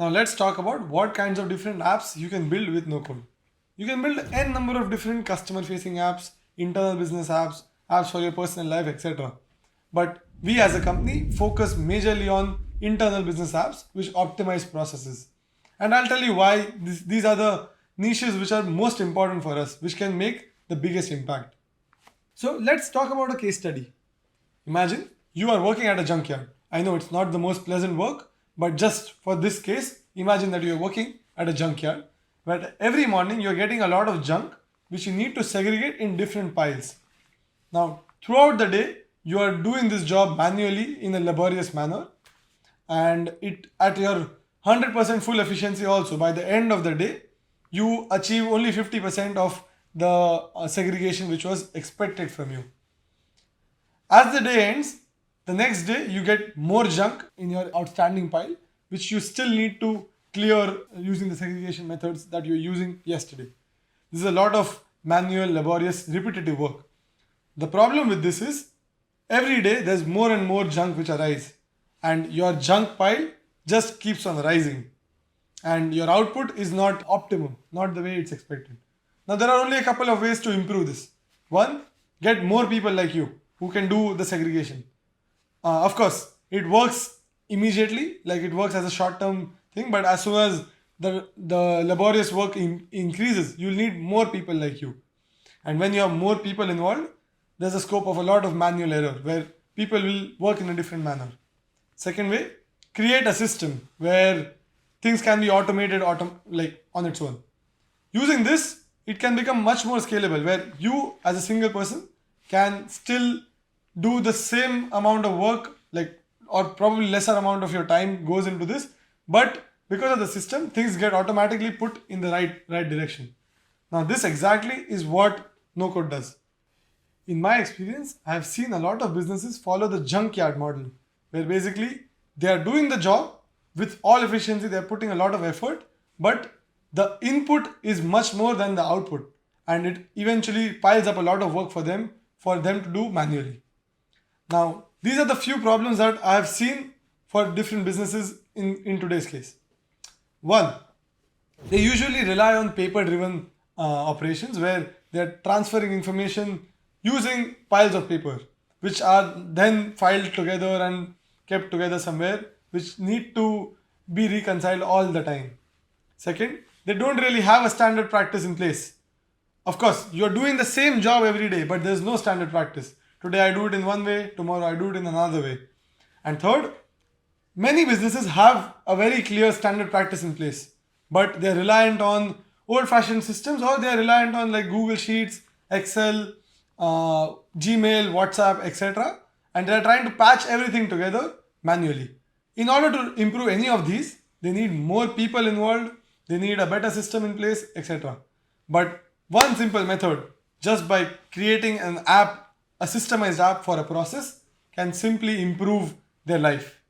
Now let's talk about what kinds of different apps you can build with no code. You can build n number of different customer facing apps, internal business apps, apps for your personal life, etc. But we as a company focus majorly on internal business apps which optimize processes. And I'll tell you why these are the niches which are most important for us, which can make the biggest impact. So let's talk about a case study. Imagine you are working at a junkyard. I know it's not the most pleasant work, but just for this case, imagine that you are working at a junkyard, but every morning you're getting a lot of junk which you need to segregate in different piles. Now, throughout the day, you are doing this job manually in a laborious manner, and it at your 100% full efficiency also. By the end of the day, you achieve only 50% of the segregation which was expected from you. As the day ends, the next day you get more junk in your outstanding pile, which you still need to clear using the segregation methods that you're using yesterday. This is a lot of manual, laborious, repetitive work. The problem with this is every day there's more and more junk which arise, and your junk pile just keeps on rising, and your output is not optimum, not the way it's expected. Now, there are only a couple of ways to improve this. One, get more people like you who can do the segregation. Of course, it works immediately, like it works as a short term thing, but as soon as the laborious work increases, you'll need more people like you. And when you have more people involved, there's a scope of a lot of manual error where people will work in a different manner. Second way, create a system where things can be automated like on its own. Using this, it can become much more scalable where you as a single person can still do the same amount of work, like, or probably lesser amount of your time goes into this, but because of the system, things get automatically put in the right direction. Now, this exactly is what no code does. In my experience, I have seen a lot of businesses follow the junkyard model, where basically they are doing the job with all efficiency, they are putting a lot of effort, but the input is much more than the output, and it eventually piles up a lot of work for them to do manually. Now, these are the few problems that I have seen for different businesses in today's case. One, they usually rely on paper driven operations where they're transferring information using piles of paper, which are then filed together and kept together somewhere, which need to be reconciled all the time. Second, they don't really have a standard practice in place. Of course, you're doing the same job every day, but there's no standard practice. Today I do it in one way, tomorrow I do it in another way. And third, many businesses have a very clear standard practice in place, but they're reliant on old fashioned systems, or they're reliant on like Google Sheets, Excel, Gmail, WhatsApp, etc. And they're trying to patch everything together manually. In order to improve any of these, they need more people involved, they need a better system in place, etc. But one simple method, just by creating an app, a systemized app for a process, can simply improve their life.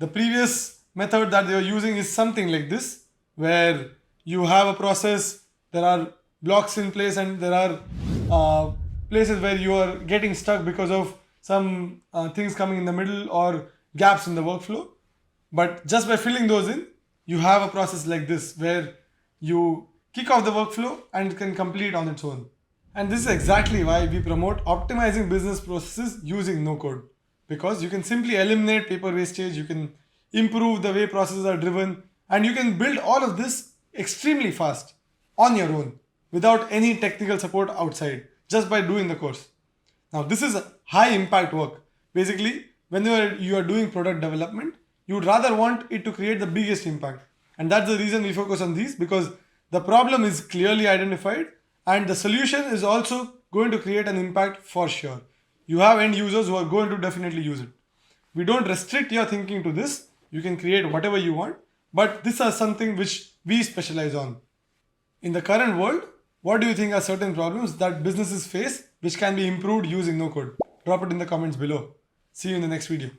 The previous method that they were using is something like this, where you have a process, there are blocks in place, and there are places where you are getting stuck because of some things coming in the middle or gaps in the workflow. But just by filling those in, you have a process like this where you kick off the workflow and it can complete on its own. And this is exactly why we promote optimizing business processes using no code. Because you can simply eliminate paper wastage, you can improve the way processes are driven, and you can build all of this extremely fast on your own without any technical support outside, just by doing the course. Now, this is high impact work. Basically, whenever you are doing product development, you would rather want it to create the biggest impact. And that's the reason we focus on these, because the problem is clearly identified and the solution is also going to create an impact for sure. You have end users who are going to definitely use it. We don't restrict your thinking to this. You can create whatever you want, but this is something which we specialize on. In the current world, what do you think are certain problems that businesses face which can be improved using no code? Drop it in the comments below. See you in the next video.